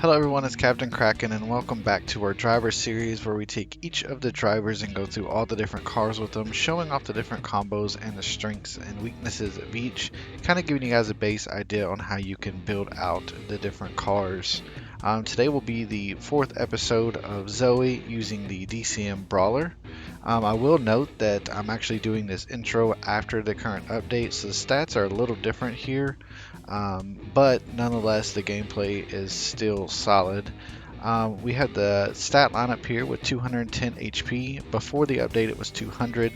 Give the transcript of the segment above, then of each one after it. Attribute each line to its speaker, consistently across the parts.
Speaker 1: Hello everyone, it's Captain Kraken and welcome back to our driver series where we take each of the drivers and go through all the different cars with them, showing off the different combos and the strengths and weaknesses of each, kind of giving you guys a base idea on how you can build out the different cars. Today will be the fourth episode of Zoe using the DCM Brawler. I will note that I'm actually doing this intro after the current update, so the stats are a little different here. But nonetheless, the gameplay is still solid. We have the stat line up here with 210 HP. Before the update, it was 200.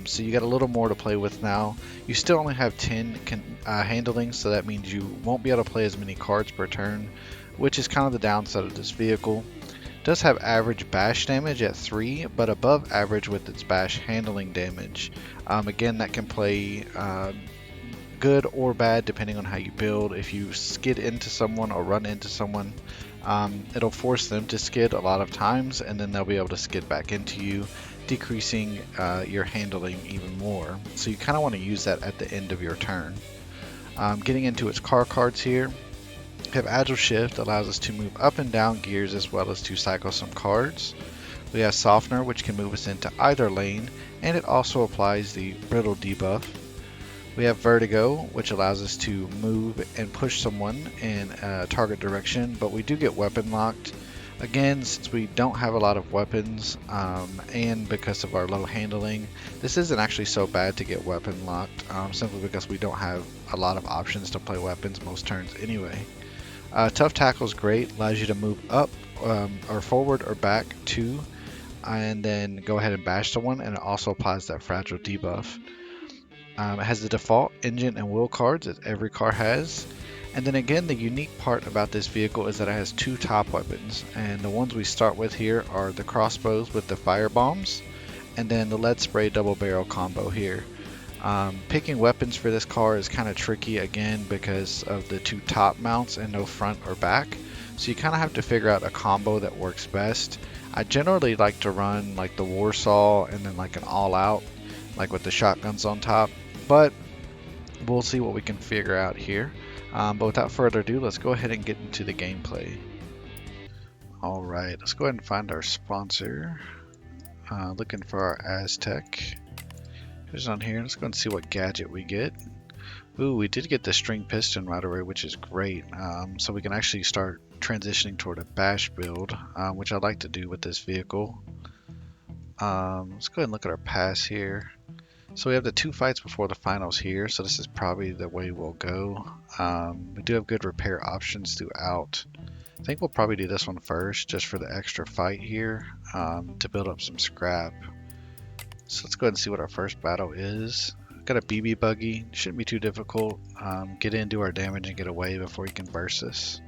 Speaker 1: So you got a little more to play with now. You still only have 10 handling, so that means you won't be able to play as many cards per turn, which is kind of the downside of this vehicle. It does have average bash damage at 3, but above average with its bash handling damage. Again, that can play good or bad depending on how you build. If you skid into someone or run into someone, it'll force them to skid a lot of times, and then they'll be able to skid back into you, decreasing your handling even more. So you kind of want to use that at the end of your turn. Getting into its car cards here, we have Agile Shift, allows us to move up and down gears as well as to cycle some cards. We have Softener, which can move us into either lane, and it also applies the Brittle debuff. We have Vertigo, which allows us to move and push someone in a target direction, but we do get weapon locked. Again, since we don't have a lot of weapons, and because of our low handling, this isn't actually so bad to get weapon locked, simply because we don't have a lot of options to play weapons most turns anyway. Tough Tackle is great, allows you to move up or forward or back 2, and then go ahead and bash someone, and it also applies that Fragile debuff. It has the default engine and wheel cards as every car has. And then again, the unique part about this vehicle is that it has 2 top weapons. And the ones we start with here are the crossbows with the fire bombs, and then the lead spray double barrel combo here. Picking weapons for this car is kind of tricky again because of the 2 top mounts and no front or back. So you kind of have to figure out a combo that works best. I generally like to run like the Warsaw and then like an all out, like with the shotguns on top. But we'll see what we can figure out here. But without further ado, let's go ahead and get into the gameplay. Alright, let's go ahead and find our sponsor. Looking for our Aztec. Here's on here. Let's go and see what gadget we get. Ooh, we did get the string piston right away, which is great. So we can actually start transitioning toward a bash build, which I like to do with this vehicle. Let's go ahead and look at our pass here. So we have the 2 fights before the finals here, so this is probably the way we'll go. We do have good repair options throughout. I think we'll probably do this one first, just for the extra fight here, to build up some scrap. So let's go ahead and see what our first battle is. Got a BB buggy, shouldn't be too difficult. Get in, do our damage, and get away before he can burst us.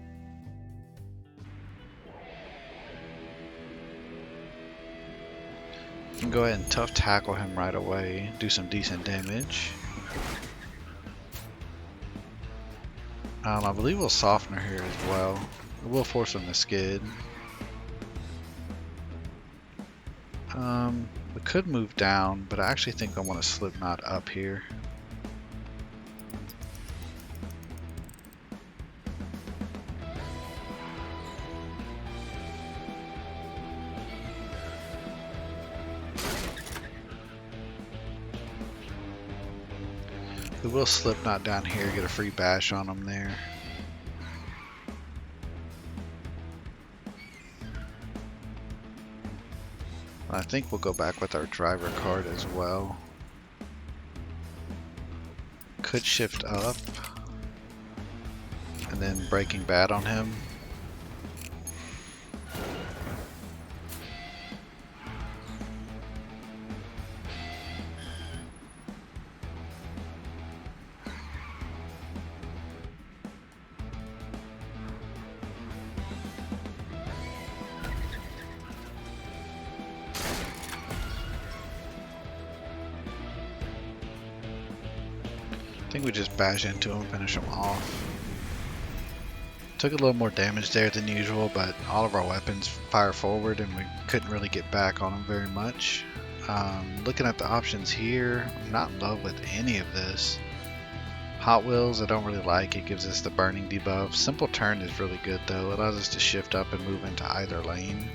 Speaker 1: You can go ahead and tough tackle him right away, do some decent damage. I believe we'll softener here as well. We'll force him to skid. We could move down, but I actually think I want to Slipknot up here. We will Slipknot down here, get a free bash on him there. I think we'll go back with our driver card as well. Could shift up and then Breaking Bad on him. I think we just bash into him, finish him off. Took a little more damage there than usual, but all of our weapons fire forward and we couldn't really get back on them very much. Looking at the options here, I'm not in love with any of this. Hot Wheels I don't really like. It gives us the burning debuff. Simple Turn is really good though. It allows us to shift up and move into either lane.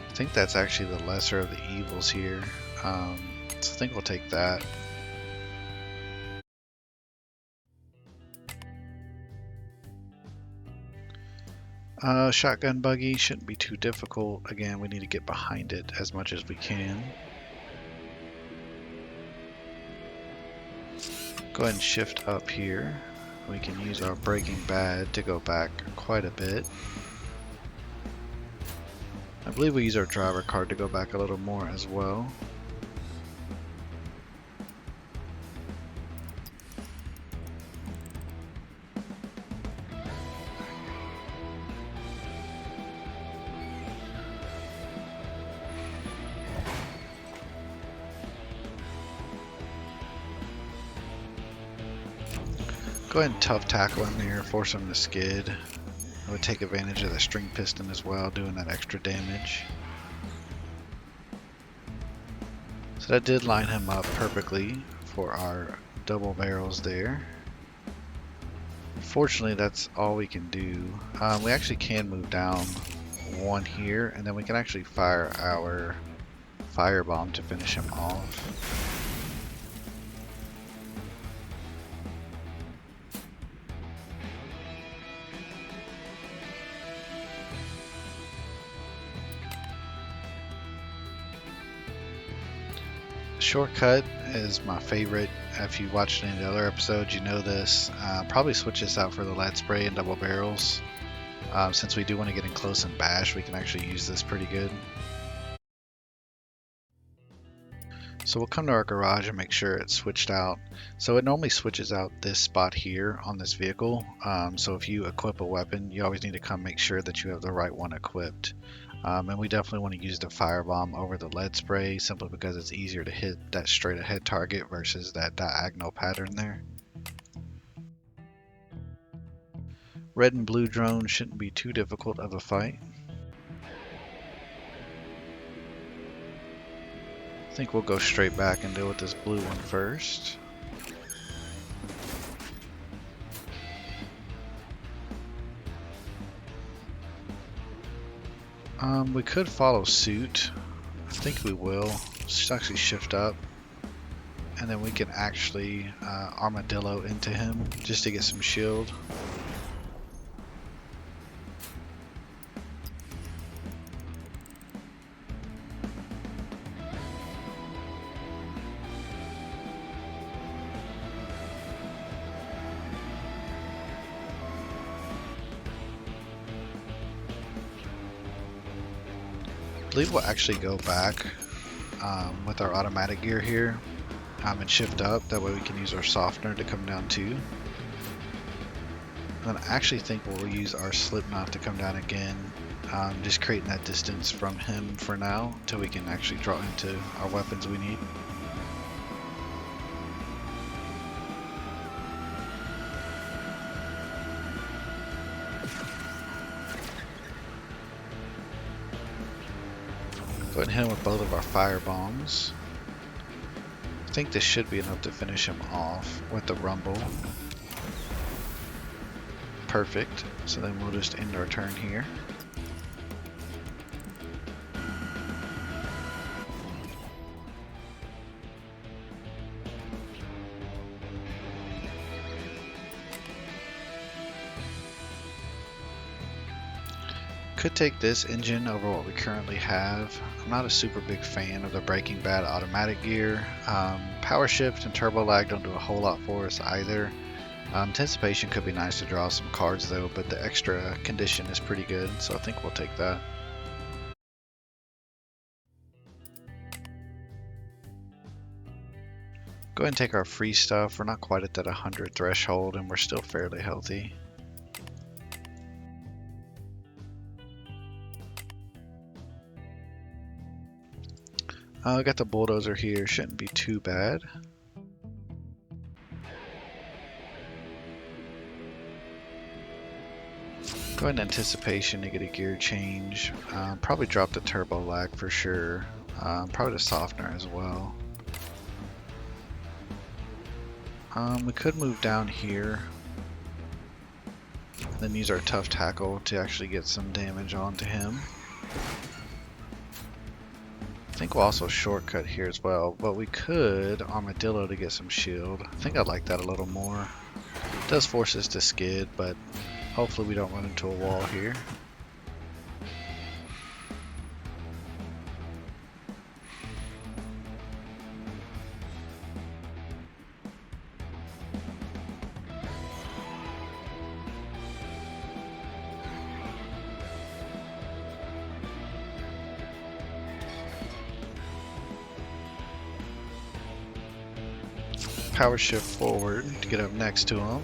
Speaker 1: I think that's actually the lesser of the evils here. So I think we'll take that. Shotgun buggy shouldn't be too difficult. Again, we need to get behind it as much as we can. Go ahead and shift up here. We can use our Breaking Bad to go back quite a bit. I believe we use our driver card to go back a little more as well. Go ahead and tough tackle him here, force him to skid. I would take advantage of the string piston as well, doing that extra damage. So that did line him up perfectly for our double barrels there. Unfortunately, that's all we can do. We actually can move down one here, and then we can actually fire our firebomb to finish him off. Shortcut is my favorite. If you watched any of the other episodes, you know this. Probably switch this out for the lead spray and double barrels. Since we do want to get in close and bash, we can actually use this pretty good. So we'll come to our garage and make sure it's switched out. So it normally switches out this spot here on this vehicle. So if you equip a weapon, you always need to come make sure that you have the right one equipped. And we definitely want to use the firebomb over the lead spray simply because it's easier to hit that straight ahead target versus that diagonal pattern there. Red and blue drone shouldn't be too difficult of a fight. I think we'll go straight back and deal with this blue one first. We could follow suit. I think we will. Let's actually shift up. And then we can actually armadillo into him just to get some shield. I believe we'll actually go back with our automatic gear here and shift up. That way we can use our softener to come down too. And I actually think we'll use our slip knot to come down again, just creating that distance from him for now until we can actually draw into our weapons we need. Go ahead and hit him with both of our fire bombs. I think this should be enough to finish him off with the rumble. Perfect. So then we'll just end our turn here. Could take this engine over what we currently have. I'm not a super big fan of the Breaking Bad automatic gear. Power shift and turbo lag don't do a whole lot for us either. Anticipation could be nice to draw some cards though, but the extra condition is pretty good, so I think we'll take that. Go ahead and take our free stuff. We're not quite at that 100 threshold and we're still fairly healthy. I got the bulldozer here, shouldn't be too bad. Go ahead and anticipation to get a gear change. Probably drop the turbo lag for sure. Probably the softener as well. We could move down here. Then use our tough tackle to actually get some damage onto him. I think we'll also shortcut here as well, but we could armadillo to get some shield. I think I'd like that a little more. It does force us to skid, but hopefully we don't run into a wall here. Power shift forward to get up next to him.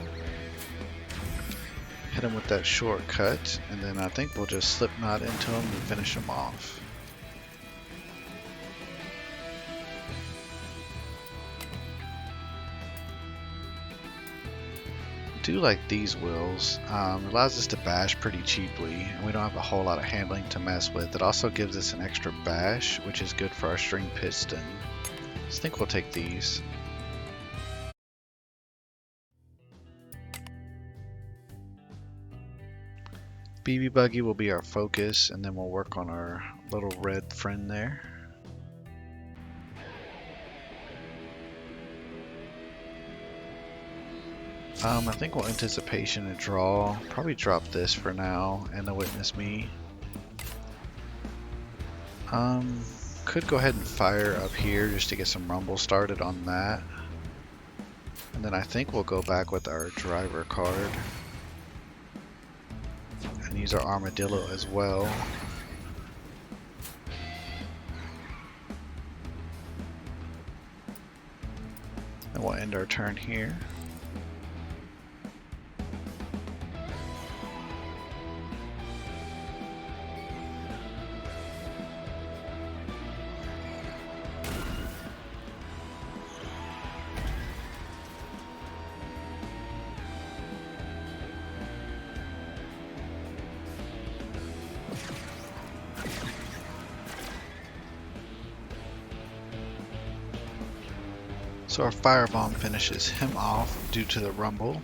Speaker 1: Hit him with that shortcut, and then I think we'll just slip knot into him and finish him off. I do like these wheels. It allows us to bash pretty cheaply, and we don't have a whole lot of handling to mess with. It also gives us an extra bash, which is good for our string piston. So I think we'll take these. BB Buggy will be our focus, and then we'll work on our little red friend there. I think we'll anticipation and draw. Probably drop this for now and the witness me. Could go ahead and fire up here just to get some rumble started on that. And then I think we'll go back with our driver card. And use our armadillo as well. And we'll end our turn here. So our firebomb finishes him off due to the rumble.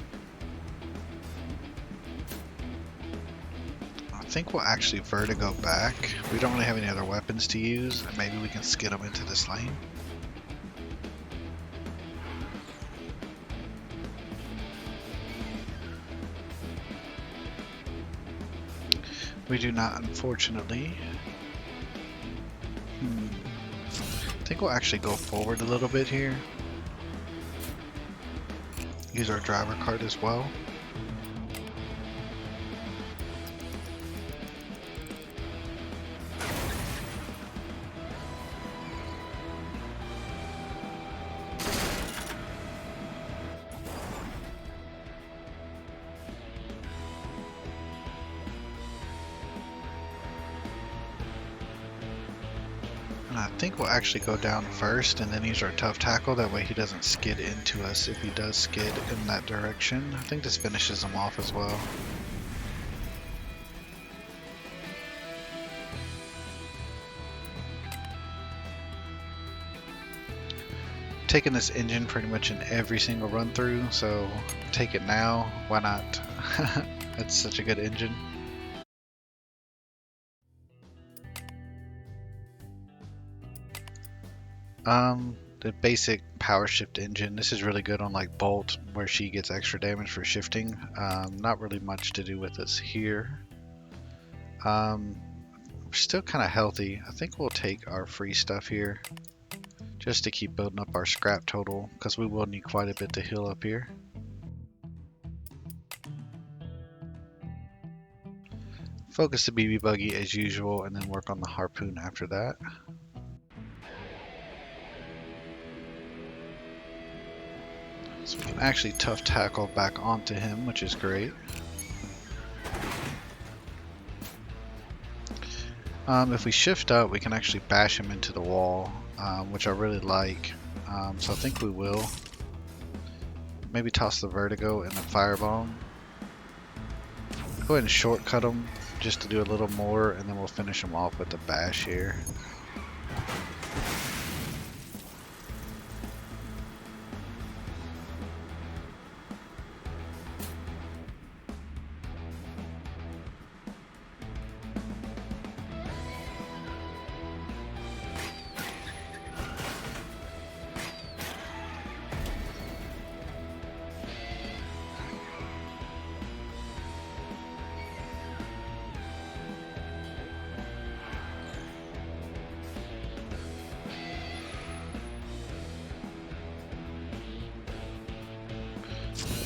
Speaker 1: I think we'll actually vertigo back. We don't really have any other weapons to use, and maybe we can skid him into this lane. We do not, unfortunately. I think we'll actually go forward a little bit here. Use our driver card as well. I think we'll actually go down first and then use our tough tackle. That way he doesn't skid into us if he does skid in that direction. I think this finishes him off as well. Taking this engine pretty much in every single run through, so take it now. Why not? It's such a good engine. The basic power shift engine. This is really good on like Bolt, where she gets extra damage for shifting. Not really much to do with this here. We're still kind of healthy. I think we'll take our free stuff here just to keep building up our scrap total, because we will need quite a bit to heal up here. Focus the BB Buggy as usual, and then work on the harpoon after that. So we can actually tough tackle back onto him, which is great. If we shift up, we can actually bash him into the wall, which I really like. So I think we will. Maybe toss the vertigo and the firebomb. Go ahead and shortcut him just to do a little more, and then we'll finish him off with the bash here.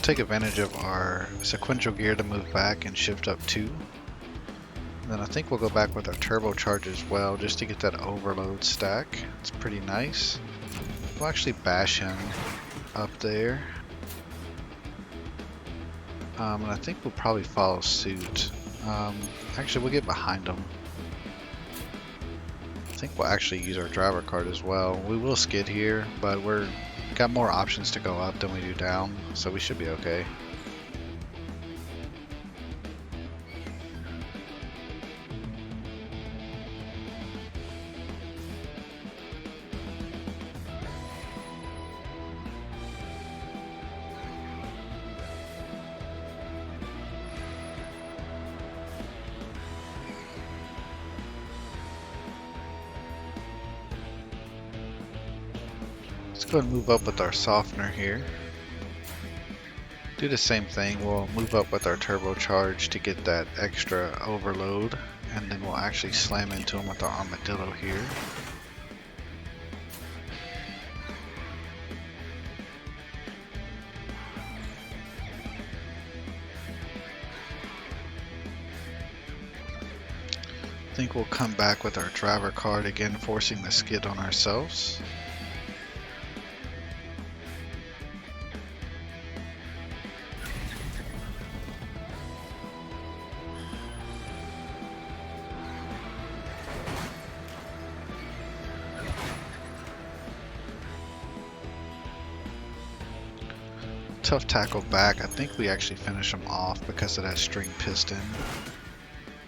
Speaker 1: take advantage of our sequential gear to move back and shift up 2. And then I think we'll go back with our turbocharge as well, just to get that overload stack. It's pretty nice. We'll actually bash him up there. And I think we'll probably follow suit. Actually, we'll get behind him. I think we'll actually use our driver card as well. We will skid here, but we're got more options to go up than we do down, so we should be okay. Let's go and move up with our softener here. Do the same thing, we'll move up with our turbocharge to get that extra overload, and then we'll actually slam into him with our armadillo here. I think we'll come back with our driver card again, forcing the skid on ourselves. Tough tackle back. I think we actually finish him off because of that string piston.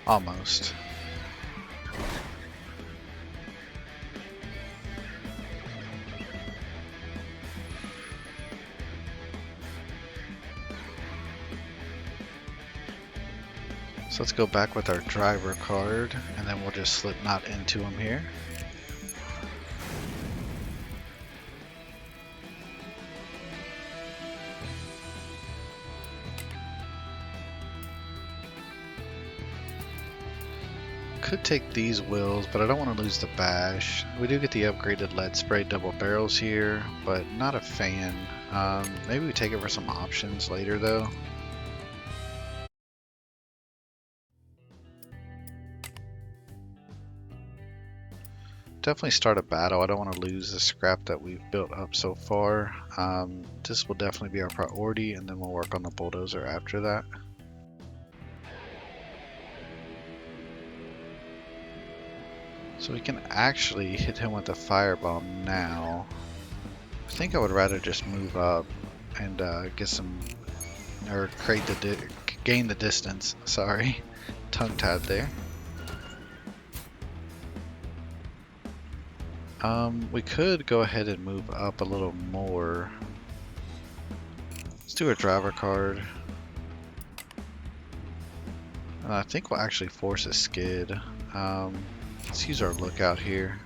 Speaker 1: Almost. So let's go back with our driver card, and then we'll just slip knot into him here. Could take these wheels, but I don't want to lose the bash. We do get the upgraded lead spray double barrels here, but not a fan. Maybe we take it for some options later though. Definitely start a battle. I don't want to lose the scrap that we've built up so far. This will definitely be our priority, and then we'll work on the bulldozer after that. So we can actually hit him with a firebomb now. I think I would rather just move up and get some, or gain the distance. Sorry, tongue-tied there. We could go ahead and move up a little more. Let's do a driver card. I think we'll actually force a skid. Let's use our lookout here.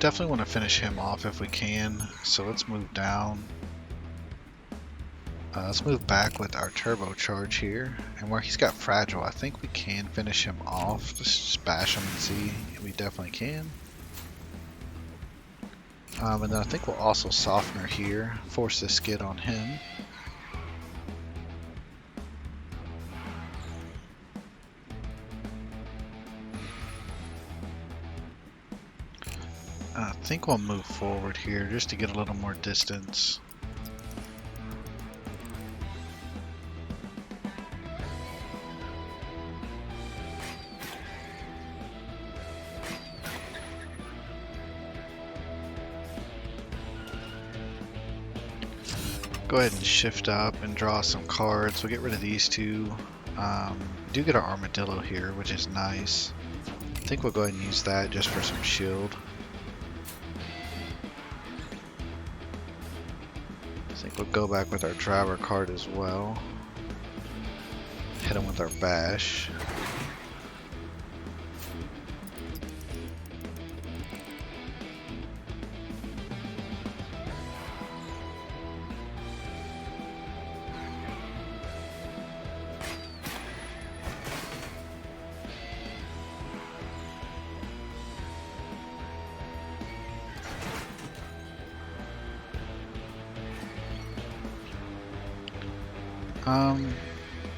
Speaker 1: Definitely want to finish him off if we can, so let's move down. Let's move back with our turbocharge here, and where he's got fragile, I think we can finish him off. Let's just bash him and see. We definitely can. And then I think we'll also softener here, force the skid on him. I think we'll move forward here just to get a little more distance. Go ahead and shift up and draw some cards. We'll get rid of these two. Do get our armadillo here, which is nice. I think we'll go ahead and use that just for some shield. I think we'll go back with our driver card as well. Hit him with our bash.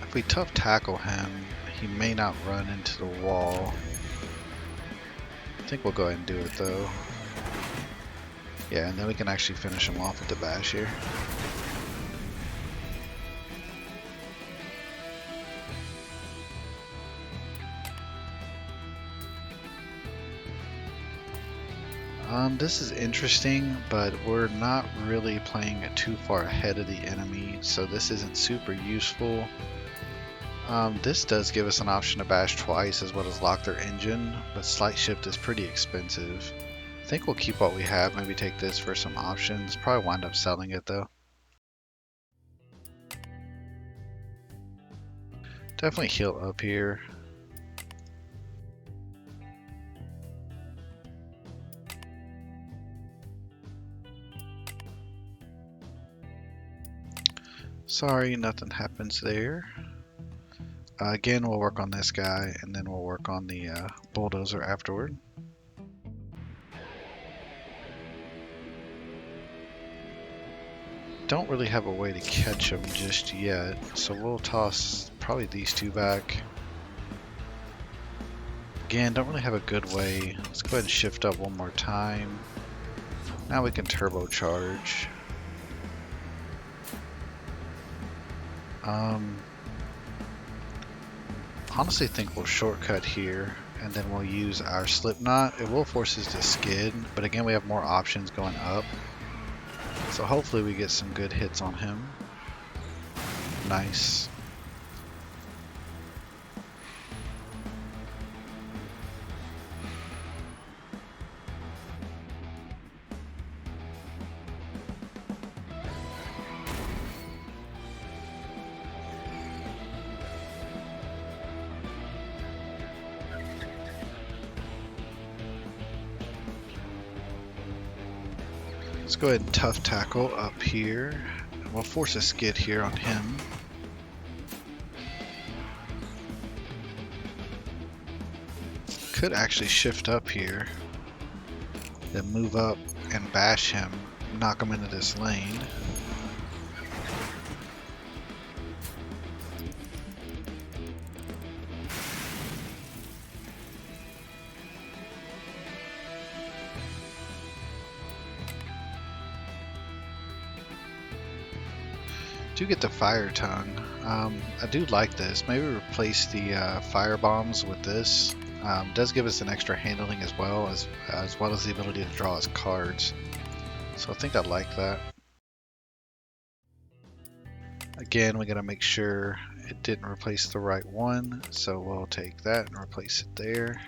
Speaker 1: If we tough tackle him, he may not run into the wall. I think we'll go ahead and do it though. Yeah, and then we can actually finish him off with the bash here. This is interesting, but we're not really playing it too far ahead of the enemy, so this isn't super useful. This does give us an option to bash twice as well as lock their engine, but slight shift is pretty expensive. I think we'll keep what we have, maybe take this for some options, probably wind up selling it though. Definitely heal up here. Sorry, nothing happens there. Again, we'll work on this guy, and then we'll work on the bulldozer afterward. Don't really have a way to catch him just yet, so we'll toss probably these two back. Again, don't really have a good way. Let's go ahead and shift up one more time. Now we can turbocharge. Honestly think we'll shortcut here and then we'll use our Slipknot. It will force us to skid, but again we have more options going up. So hopefully we get some good hits on him. Nice. Let's go ahead and tough tackle up here. We'll force a skid here on him. Could actually shift up here, then move up and bash him, knock him into this lane. Do get the fire tongue. I do like this. Maybe replace the fire bombs with this. Does give us an extra handling as well as the ability to draw his cards. So I think I like that. Again, we gotta make sure it didn't replace the right one, so we'll take that and replace it there.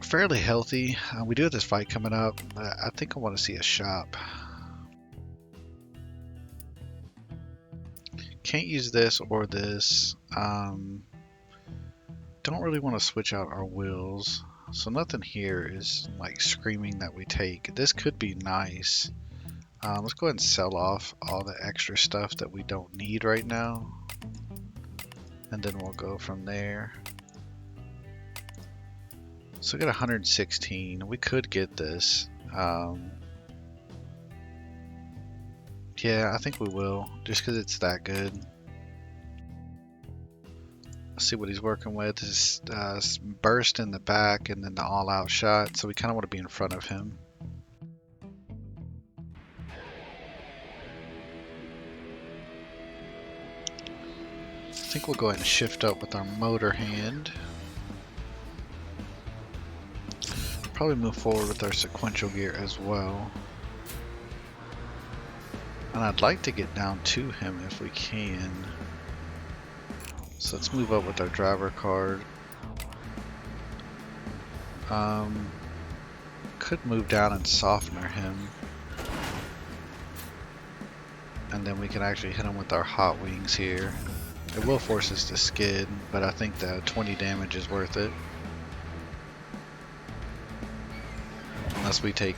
Speaker 1: Fairly healthy. We do have this fight coming up. I think I want to see a shop. Can't use this or this. Don't really want to switch out our wheels. So nothing here is like screaming that we take. This could be nice. Let's go ahead and sell off all the extra stuff that we don't need right now. And then we'll go from there. So we got 116. We could get this. Yeah, I think we will, just because it's that good. Let's see what he's working with. This burst in the back and then the all-out shot, so we kind of want to be in front of him. I think we'll go ahead and shift up with our motor hand. Probably move forward with our sequential gear as well. And I'd like to get down to him if we can. So let's move up with our driver card. Could move down and softener him. And then we can actually hit him with our hot wings here. It will force us to skid, but I think that 20 damage is worth it. Unless we take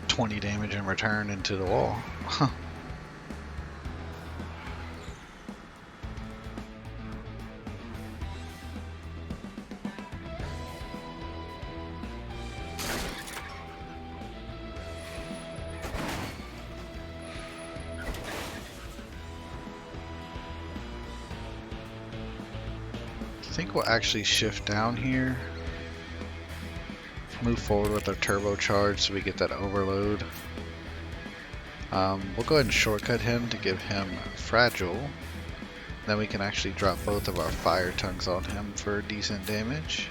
Speaker 1: 20 damage in return into the wall. I think we'll actually shift down here. Move forward with our turbocharge so we get that overload. We'll go ahead and shortcut him to give him fragile. Then we can actually drop both of our fire tongues on him for decent damage.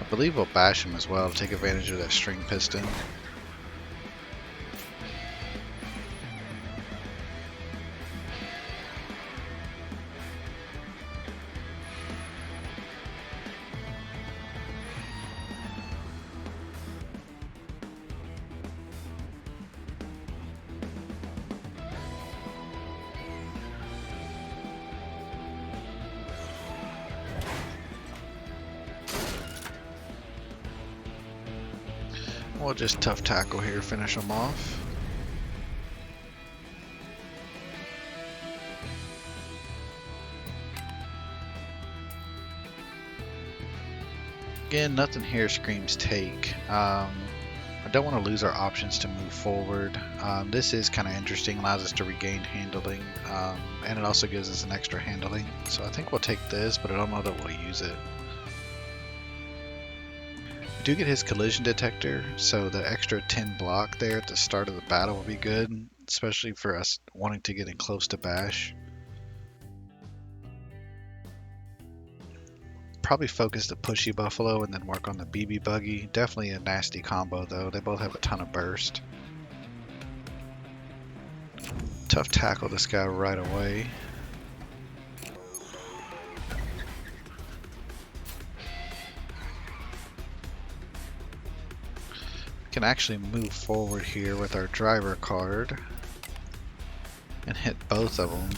Speaker 1: I believe we'll bash him as well to take advantage of that string piston. We'll just tough tackle here, finish them off. Again, nothing here screams take. I don't want to lose our options to move forward. This is kind of interesting, allows us to regain handling, and it also gives us an extra handling. So I think we'll take this, but I don't know that we'll use it. We do get his collision detector, so the extra 10 block there at the start of the battle will be good, especially for us wanting to get in close to bash. Probably focus the pushy buffalo and then work on the BB buggy. Definitely a nasty combo though, they both have a ton of burst. Tough tackle this guy right away. Can actually move forward here with our driver card and hit both of them.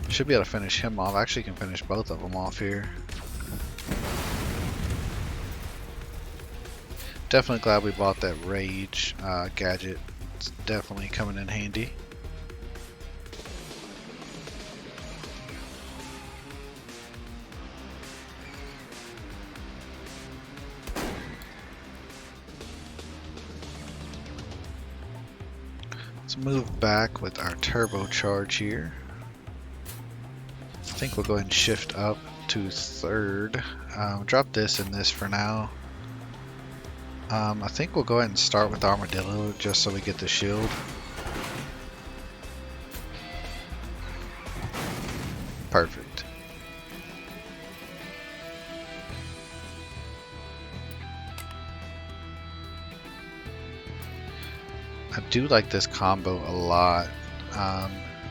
Speaker 1: Should be able to finish him off. Actually can finish both of them off here. Definitely glad we bought that rage gadget. It's definitely coming in handy. Let's move back with our turbocharge here. I think we'll go ahead and shift up to third. Drop this and this for now. I think we'll go ahead and start with Armadillo just so we get the shield. Perfect. I do like this combo a lot.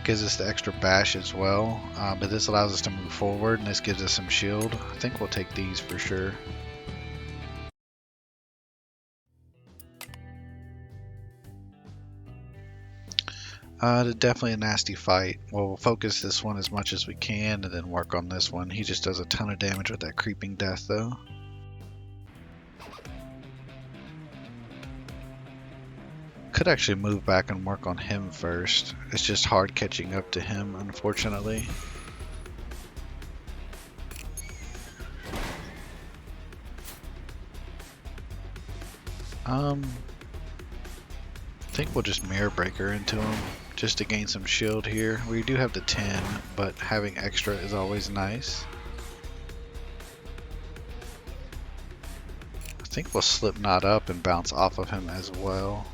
Speaker 1: Gives us the extra bash as well, but this allows us to move forward and this gives us some shield. I think we'll take these for sure. Definitely a nasty fight. Well, we'll focus this one as much as we can and then work on this one. He just does a ton of damage with that creeping death though. Could actually move back and work on him first. It's just hard catching up to him, unfortunately. I think we'll just mirror breaker into him just to gain some shield here. We do have the 10, but having extra is always nice. I think we'll slip knot up and bounce off of him as well.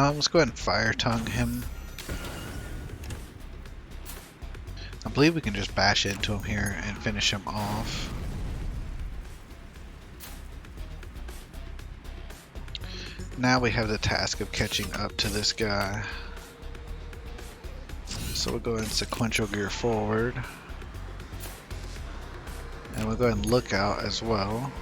Speaker 1: Let's go ahead and fire tongue him. I believe we can just bash into him here and finish him off. Now we have the task of catching up to this guy. So we'll go ahead and sequential gear forward. And we'll go ahead and look out as well.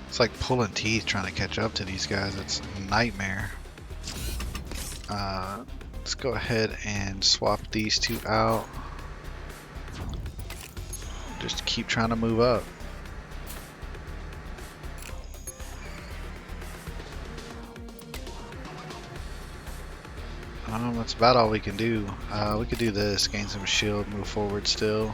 Speaker 1: It's like pulling teeth trying to catch up to these guys. It's a nightmare. Let's go ahead and swap these two out. Just keep trying to move up. That's about all we can do. We could do this, gain some shield, move forward still.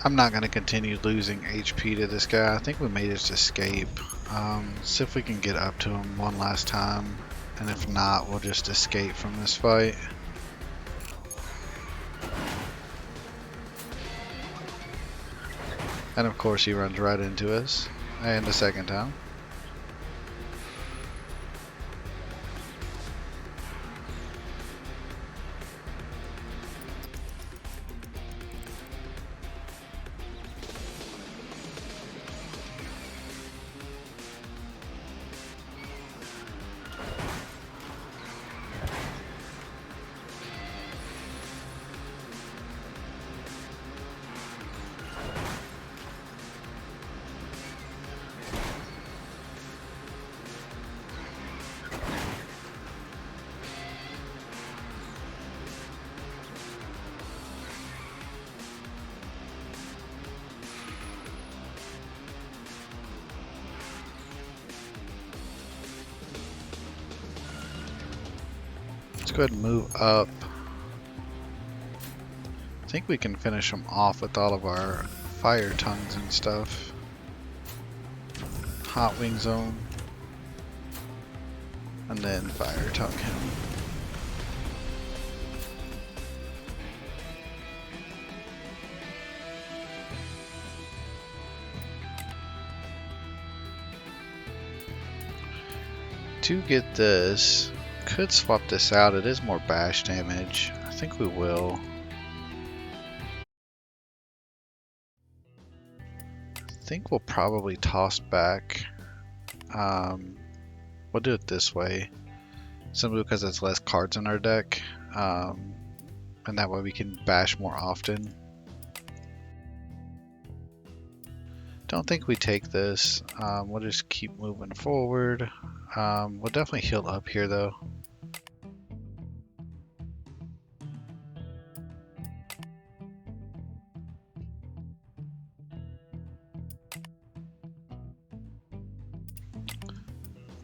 Speaker 1: I'm not going to continue losing HP to this guy. I think we may just escape. See if we can get up to him one last time. And if not, we'll just escape from this fight. And of course he runs right into us. And a second time. Let's go ahead and move up. I think we can finish them off with all of our fire tongues and stuff. Hot wing zone. And then fire tongue him. To get this, could swap this out. It is more bash damage. I think we will. I think we'll probably toss back. We'll do it this way, simply because it's less cards in our deck, and that way we can bash more often. Don't think we take this. We'll just keep moving forward. We'll definitely heal up here though.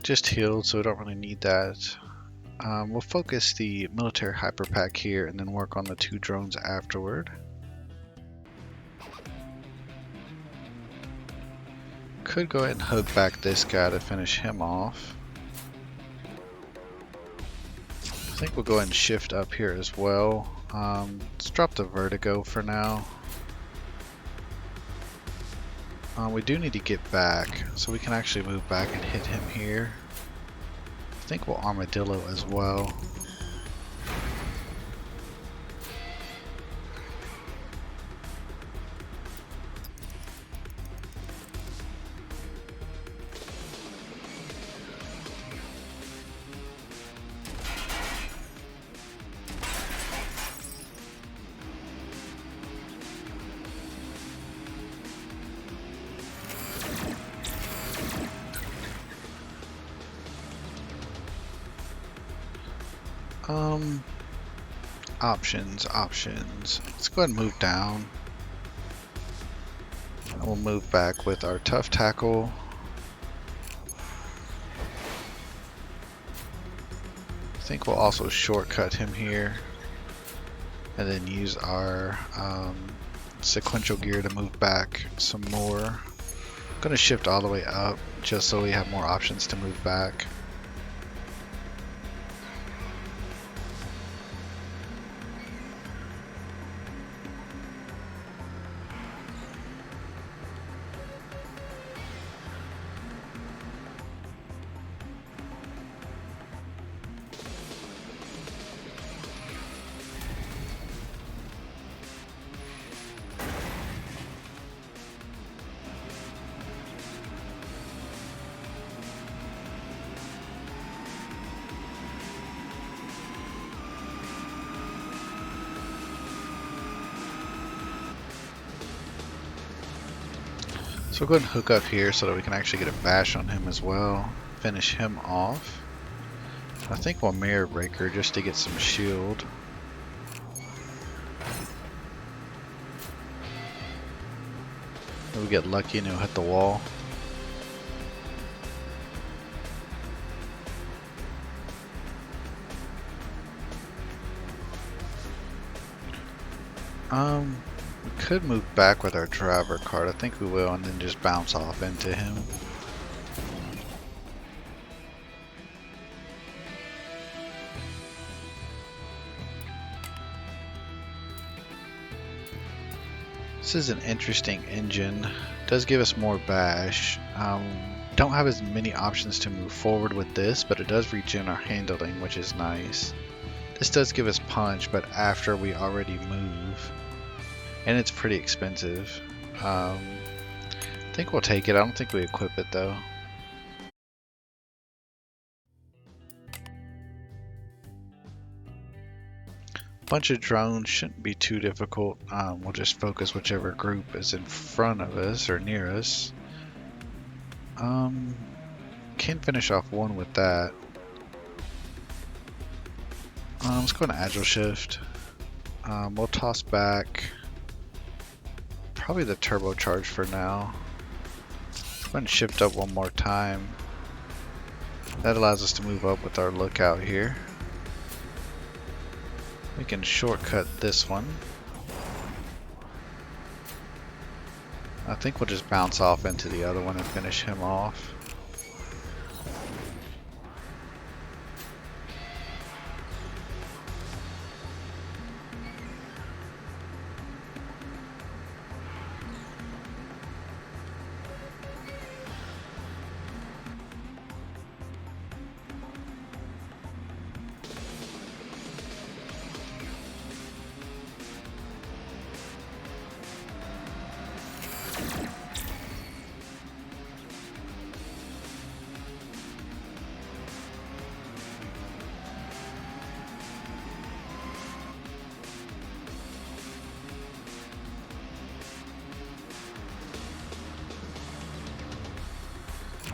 Speaker 1: Just healed, so we don't really need that. We'll focus the military hyper pack here and then work on the 2 drones afterward. Could go ahead and hook back this guy to finish him off. I think we'll go ahead and shift up here as well. Let's drop the vertigo for now. We do need to get back, so we can actually move back and hit him here. I think we'll armadillo as well. Um, options. Let's go ahead and move down. We'll move back with our tough tackle. I think we'll also shortcut him here. And then use our sequential gear to move back some more. I'm going to shift all the way up just so we have more options to move back. So we'll go ahead and hook up here so that we can actually get a bash on him as well. Finish him off. I think we'll mirror breaker just to get some shield. Maybe we get lucky and he'll hit the wall. We could move back with our driver card. I think we will, and then just bounce off into him. This is an interesting engine. It does give us more bash. Don't have as many options to move forward with this, but it does regen our handling, which is nice. This does give us punch, but after we already move. And it's pretty expensive. I think we'll take it. I don't think we equip it though. Bunch of drones shouldn't be too difficult. We'll just focus whichever group is in front of us or near us. Can finish off one with that. Let's go to agile shift. We'll toss back probably the turbocharge for now. Go ahead and shift up one more time. That allows us to move up with our lookout here. We can shortcut this one. I think we'll just bounce off into the other one and finish him off.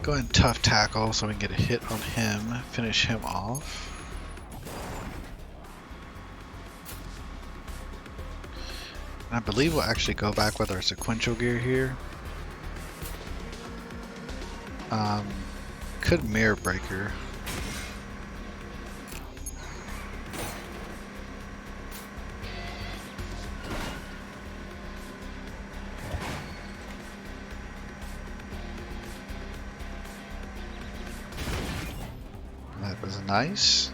Speaker 1: Go ahead and tough tackle so we can get a hit on him, finish him off. And I believe we'll actually go back with our sequential gear here. Could mirror breaker. That was nice.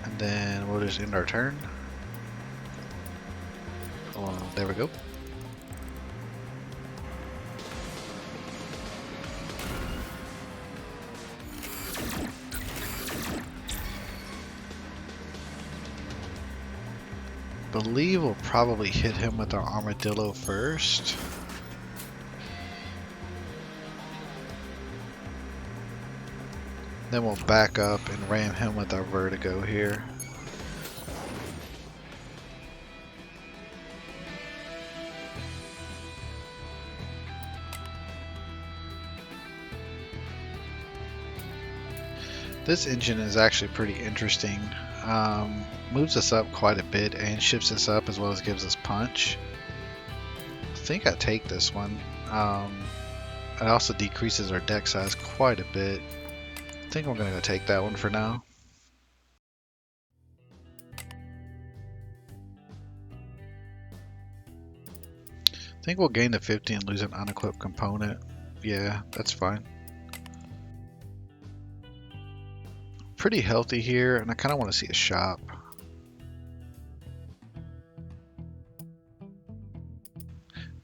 Speaker 1: And then we'll just end our turn. Oh, there we go. Believe we'll probably hit him with our armadillo first. Then we'll back up and ram him with our vertigo here. This engine is actually pretty interesting. Moves us up quite a bit and shifts us up as well as gives us punch. I think I take this one. It also decreases our deck size quite a bit. I think I'm gonna go take that one for now. I think we'll gain the 50 and lose an unequipped component. Yeah, that's fine. Pretty healthy here, and I kind of want to see a shop.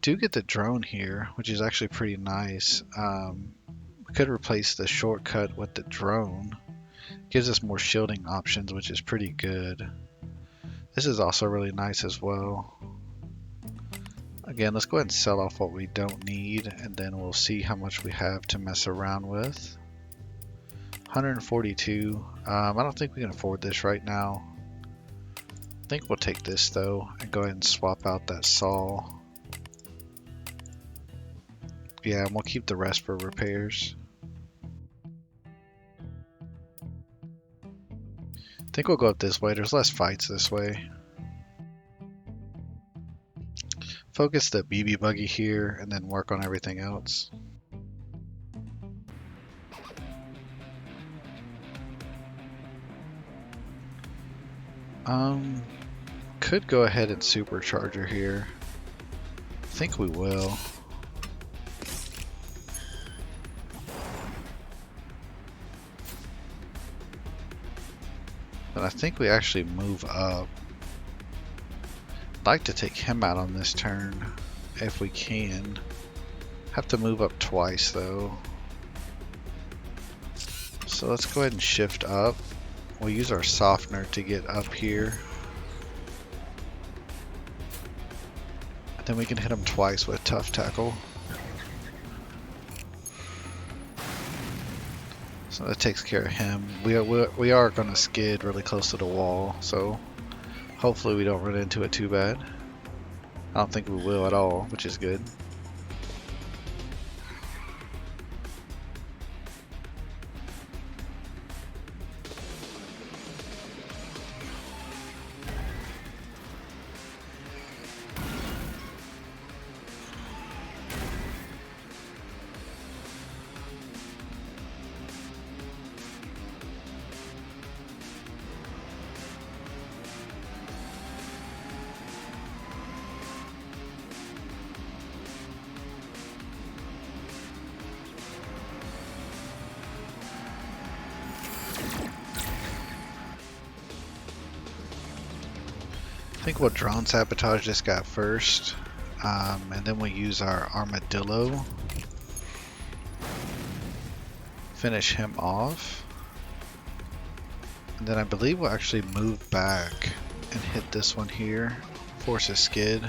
Speaker 1: Do get the drone here, which is actually pretty nice. We could replace the shortcut with the drone. Gives us more shielding options, which is pretty good. This is also really nice as well. Again, let's go ahead and sell off what we don't need, and then we'll see how much we have to mess around with. 142. I don't think we can afford this right now. I think we'll take this though, and go ahead and swap out that saw. Yeah, and we'll keep the rest for repairs. I think we'll go up this way. There's less fights this way. Focus the BB buggy here and then work on everything else. Could go ahead and supercharger here. I think we will. But I think we actually move up. I'd like to take him out on this turn if we can. Have to move up twice though. So let's go ahead and shift up. We'll use our softener to get up here. And then we can hit him twice with tough tackle. So that takes care of him. We are going to skid really close to the wall, so hopefully we don't run into it too bad. I don't think we will at all, which is good. I think we'll drone sabotage this guy first, and then we'll use our armadillo. Finish him off. And then I believe we'll actually move back and hit this one here. Force a skid.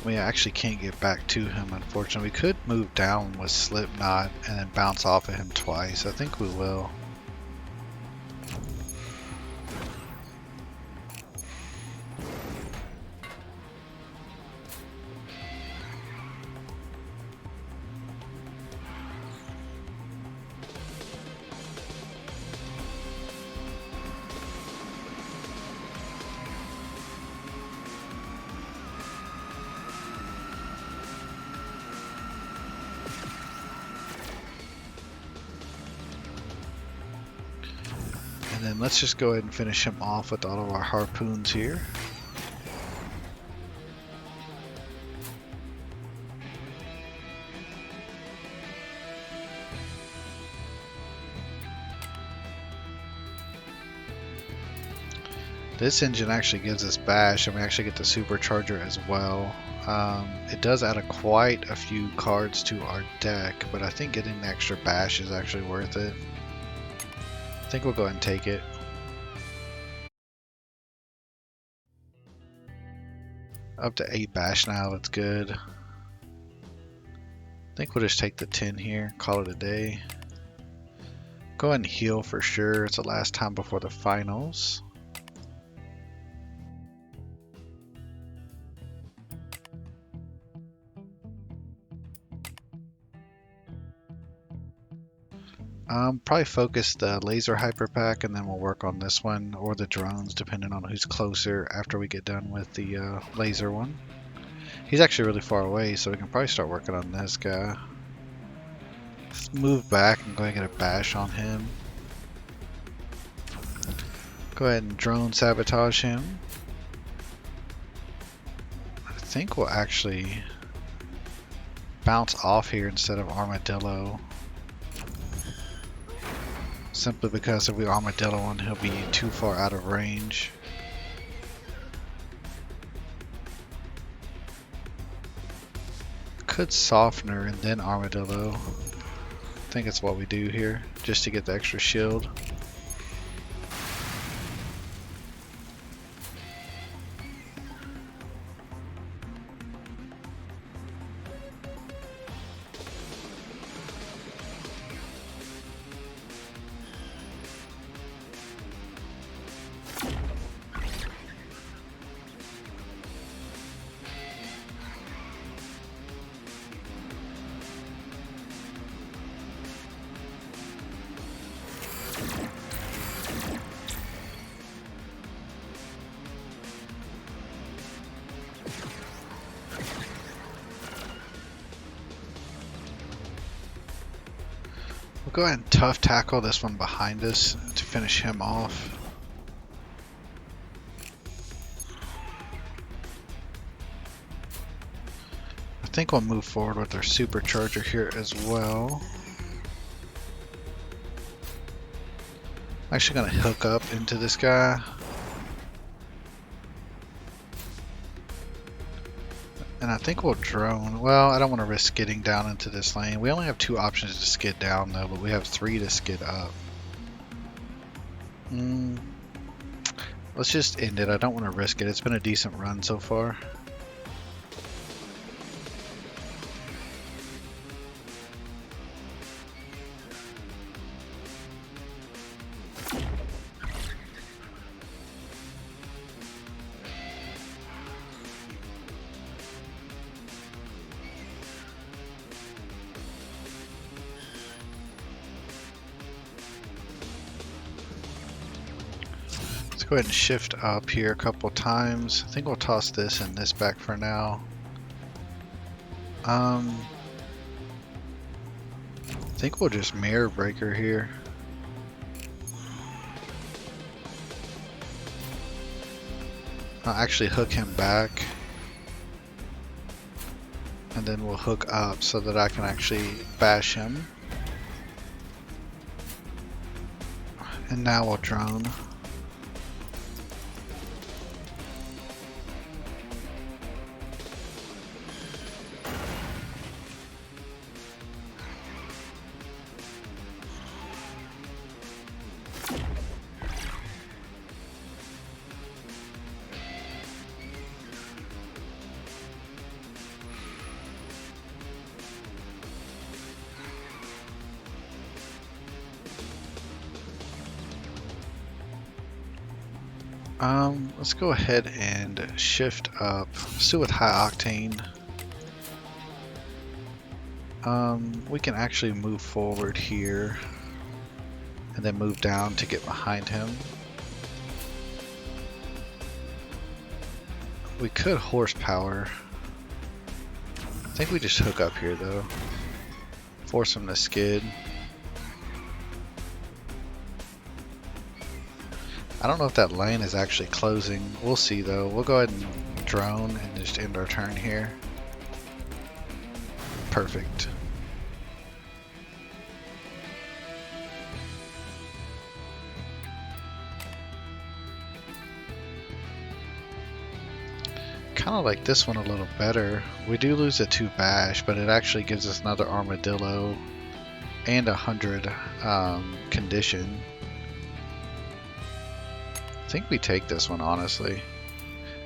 Speaker 1: We actually can't get back to him, unfortunately. We could move down with Slipknot and then bounce off of him twice. I think we will. And then let's just go ahead and finish him off with all of our harpoons here. This engine actually gives us bash, and we actually get the supercharger as well. It does add quite a few cards to our deck, but I think getting the extra bash is actually worth it. I think we'll go ahead and take it. Up to 8 bash now, that's good. I think we'll just take the 10 here, call it a day. Go ahead and heal for sure, it's the last time before the finals. Probably focus the laser hyper pack and then we'll work on this one or the drones depending on who's closer after we get done with the laser one. He's actually really far away, so we can probably start working on this guy. Let's move back and go ahead and get a bash on him. Go ahead and drone sabotage him. I think we'll actually bounce off here instead of armadillo. Simply because if we armadillo on, he'll be too far out of range. Could softener and then armadillo. I think it's what we do here, just to get the extra shield. We'll go ahead and tough tackle this one behind us to finish him off. I think we'll move forward with our supercharger here as well. I'm actually going to hook up into this guy. And I think we'll drone. Well, I don't want to risk skidding down into this lane. We only have 2 options to skid down though, but we have 3 to skid up. Let's just end it. I don't want to risk it. It's been a decent run so far. Go ahead and shift up here a couple times. I think we'll toss this and this back for now. I think we'll just mirror breaker here. I'll actually hook him back. And then we'll hook up so that I can actually bash him. And now we'll drone. Let's go ahead and shift up. Let's do it with high octane. We can actually move forward here and then move down to get behind him. We could horsepower. I think we just hook up here though. Force him to skid. I don't know if that lane is actually closing. We'll see though. We'll go ahead and drone and just end our turn here. Perfect. Kind of like this one a little better. We do lose a 2 bash, but it actually gives us another armadillo and 100 condition. I think we take this one, honestly.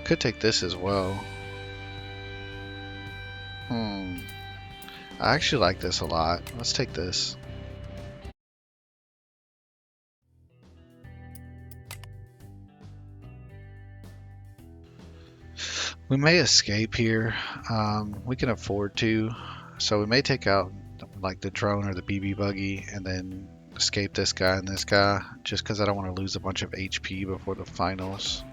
Speaker 1: Could take this as well. I actually like this a lot. Let's take this. We may escape here. We can afford to. So we may take out like the drone or the BB buggy and then escape this guy and this guy, just because I don't want to lose a bunch of HP before the finals.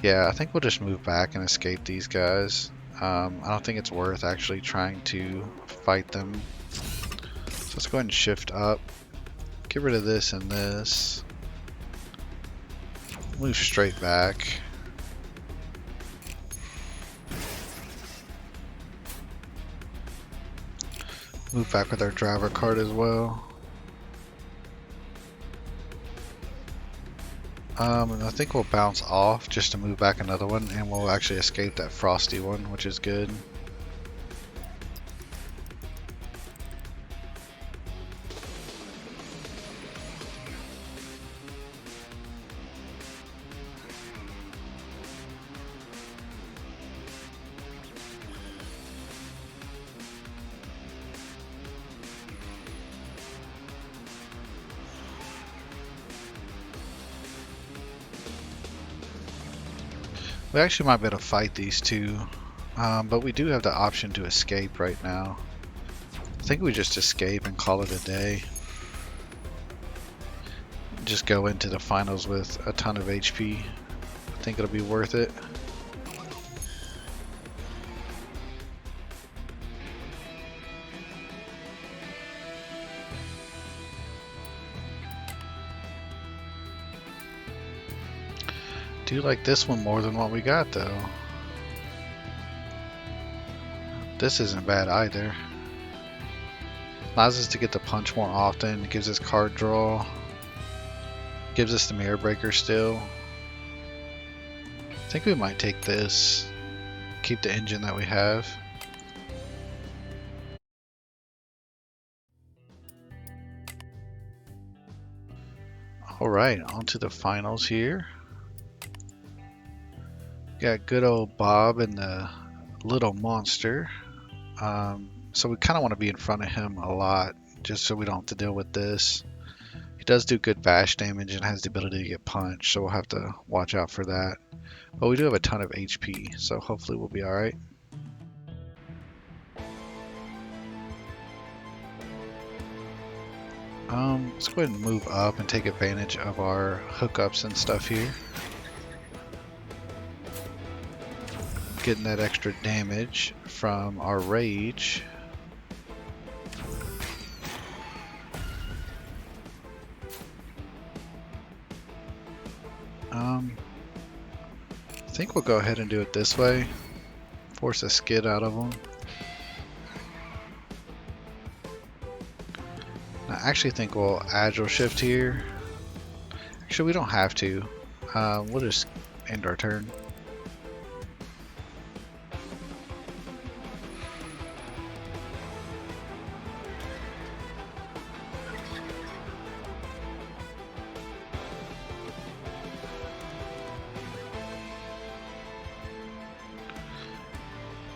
Speaker 1: Yeah, I think we'll just move back and escape these guys. I don't think it's worth actually trying to fight them. So let's go ahead and shift up. Get rid of this and this. Move straight back. Move back with our driver card as well. And I think we'll bounce off just to move back another one, and we'll actually escape that frosty one, which is good. We actually might be able to fight these two, but we do have the option to escape right now. I think we just escape and call it a day. Just go into the finals with a ton of HP. I think it'll be worth it. Do like this one more than what we got though. This isn't bad either. Allows us to get the punch more often. It gives us card draw. Gives us the mirror breaker still. I think we might take this. Keep the engine that we have. Alright, on to the finals here. Got good old Bob and the little monster. So we kind of want to be in front of him a lot, just so we don't have to deal with this. He does do good bash damage and has the ability to get punched, so we'll have to watch out for that. But we do have a ton of HP, so hopefully we'll be alright. Let's go ahead and move up and take advantage of our hookups and stuff here. Getting that extra damage from our rage. I think we'll go ahead and do it this way. Force a skid out of them. I actually think we'll agile shift here. Actually, we don't have to. We'll just end our turn.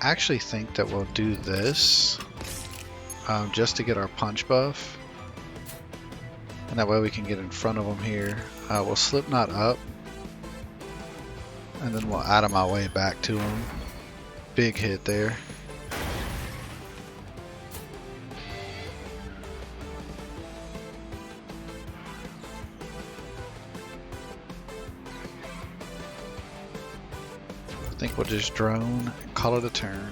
Speaker 1: I actually think that we'll do this just to get our punch buff, and that way we can get in front of them here. We'll Slipknot up, and then we'll add my way back to him. Big hit there. I think we'll just drone and call it a turn.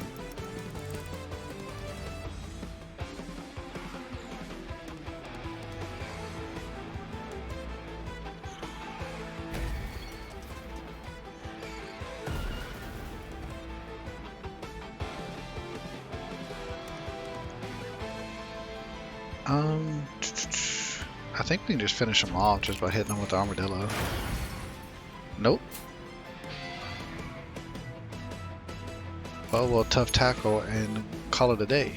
Speaker 1: I think we can just finish them off just by hitting them with the armadillo. Nope. Well, we'll tough tackle and call it a day.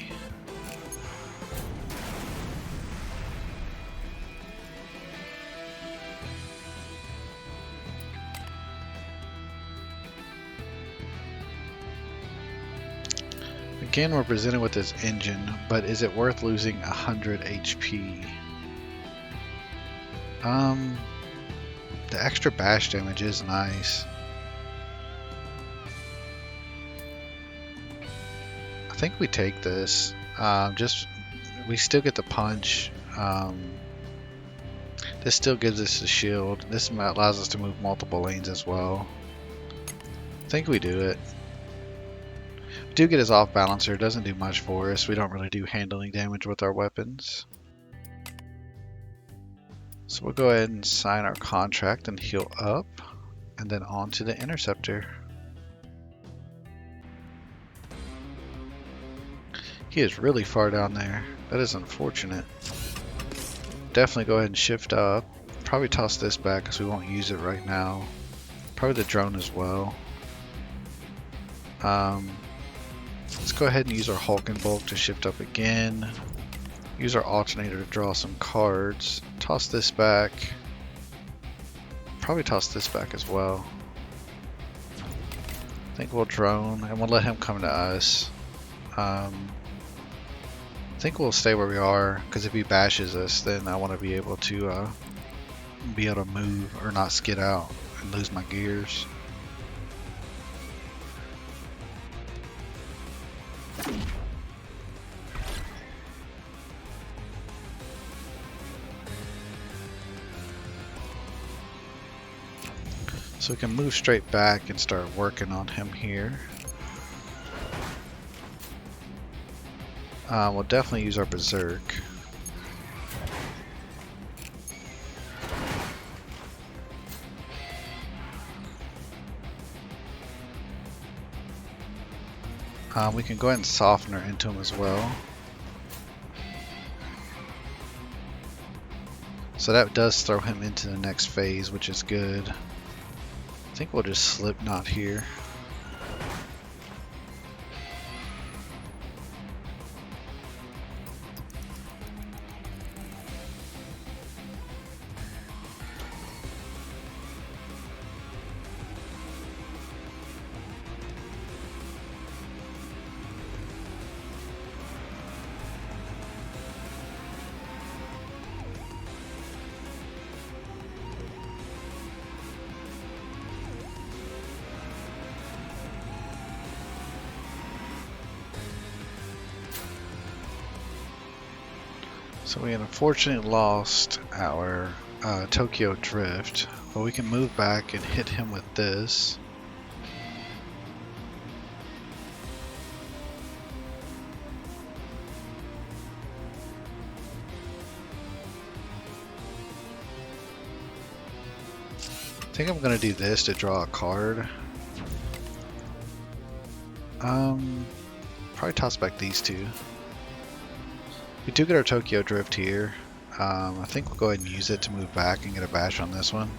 Speaker 1: Again, we're presented with this engine, but is it worth losing 100 HP? The extra bash damage is nice. I think we take this. We still get the punch. This still gives us a shield. This allows us to move multiple lanes as well. I think we do it. We do get his off balancer. It doesn't do much for us. We don't really do handling damage with our weapons. So we'll go ahead and sign our contract and heal up, and then on to the interceptor. He is really far down there. That is unfortunate. Definitely go ahead and shift up. Probably toss this back because we won't use it right now. Probably the drone as well. Let's go ahead and use our Hulk and Bulk to shift up again. Use our alternator to draw some cards. Toss this back. Probably toss this back as well. I think we'll drone and we'll let him come to us. I think we'll stay where we are because if he bashes us, then I want to be able to move or not skid out and lose my gears. So we can move straight back and start working on him here. We'll definitely use our Berserk. We can go ahead and soften her into him as well. So that does throw him into the next phase, which is good. I think we'll just Slipknot here. So we unfortunately lost our Tokyo Drift, but we can move back and hit him with this. I think I'm going to do this to draw a card. Probably toss back these two. We do get our Tokyo Drift here. I think we'll go ahead and use it to move back and get a bash on this one.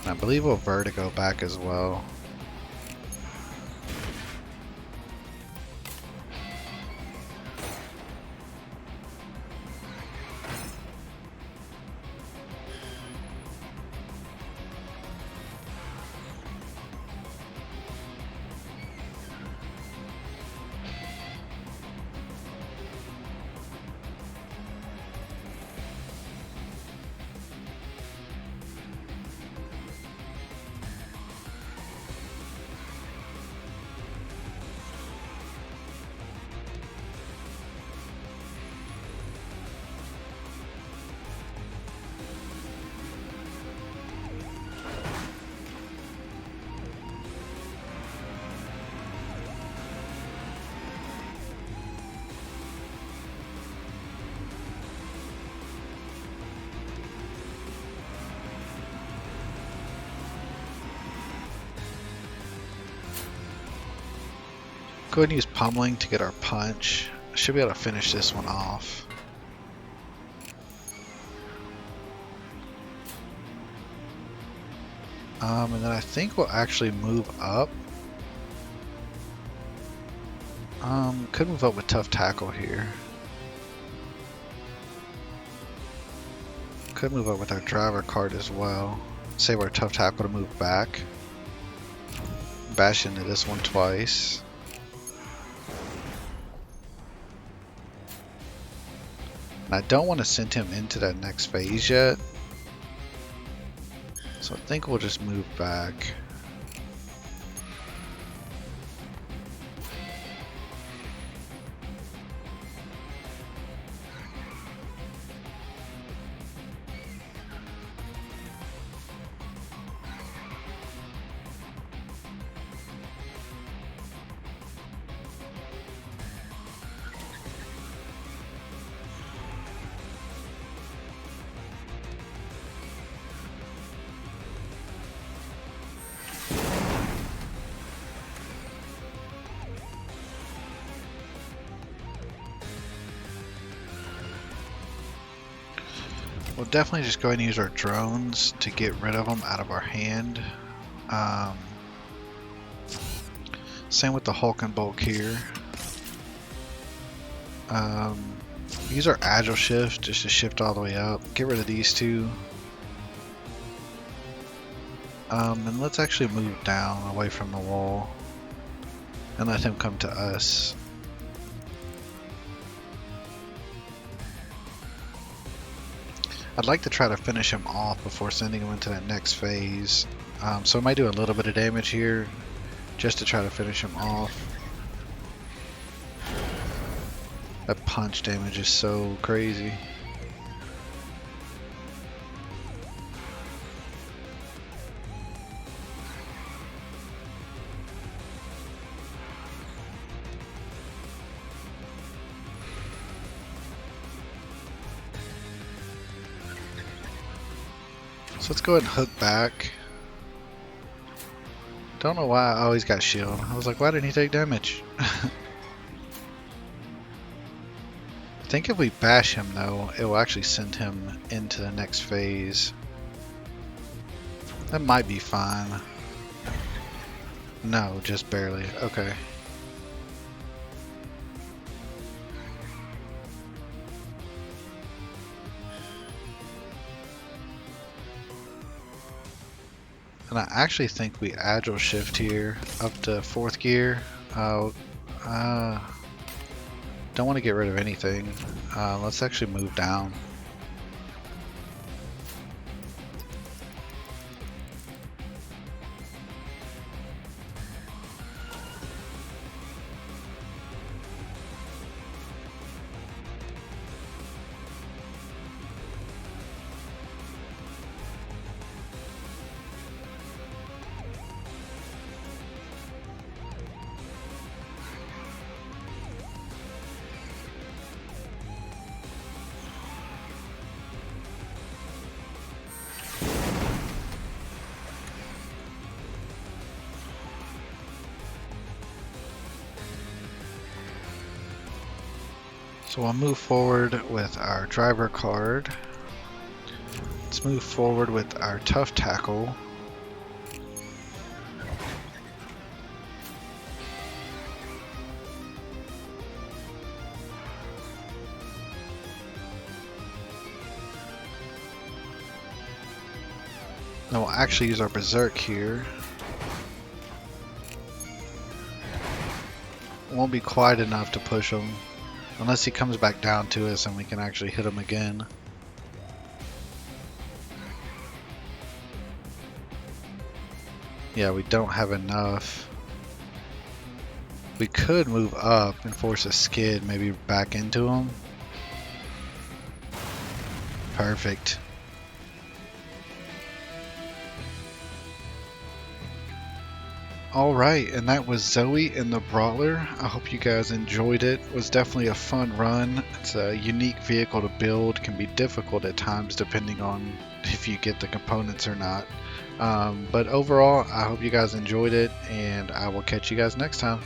Speaker 1: I believe we'll Vertigo back as well. Go ahead and use Pummeling to get our punch. I should be able to finish this one off. And then I think we'll actually move up. Could move up with Tough Tackle here. Could move up with our driver card as well. Save our Tough Tackle to move back. Bash into this one twice. And I don't want to send him into that next phase yet. So I think we'll just move back. We'll definitely just go ahead and use our drones to get rid of them out of our hand. Same with the Hulk and Bulk here. Use our agile shift just to shift all the way up. Get rid of these two. And let's actually move down away from the wall and let him come to us. I'd like to try to finish him off before sending him into that next phase. So I might do a little bit of damage here just to try to finish him off. That punch damage is so crazy. So let's go ahead and hook back. Don't know why I always got shield. I was like, why didn't he take damage? I think if we bash him though, it will actually send him into the next phase. That might be fine. No, just barely. Okay. And I actually think we agile shift here up to 4th gear. Don't want to get rid of anything. Let's actually move down. So we'll move forward with our driver card. Let's move forward with our tough tackle. Then we'll actually use our berserk here. Won't be quite enough to push him. Unless he comes back down to us and we can actually hit him again. Yeah, we don't have enough. We could move up and force a skid maybe back into him. Perfect. Alright, and that was Zoe in the Brawler. I hope you guys enjoyed it. It was definitely a fun run. It's a unique vehicle to build. Can be difficult at times depending on if you get the components or not. But overall, I hope you guys enjoyed it, and I will catch you guys next time.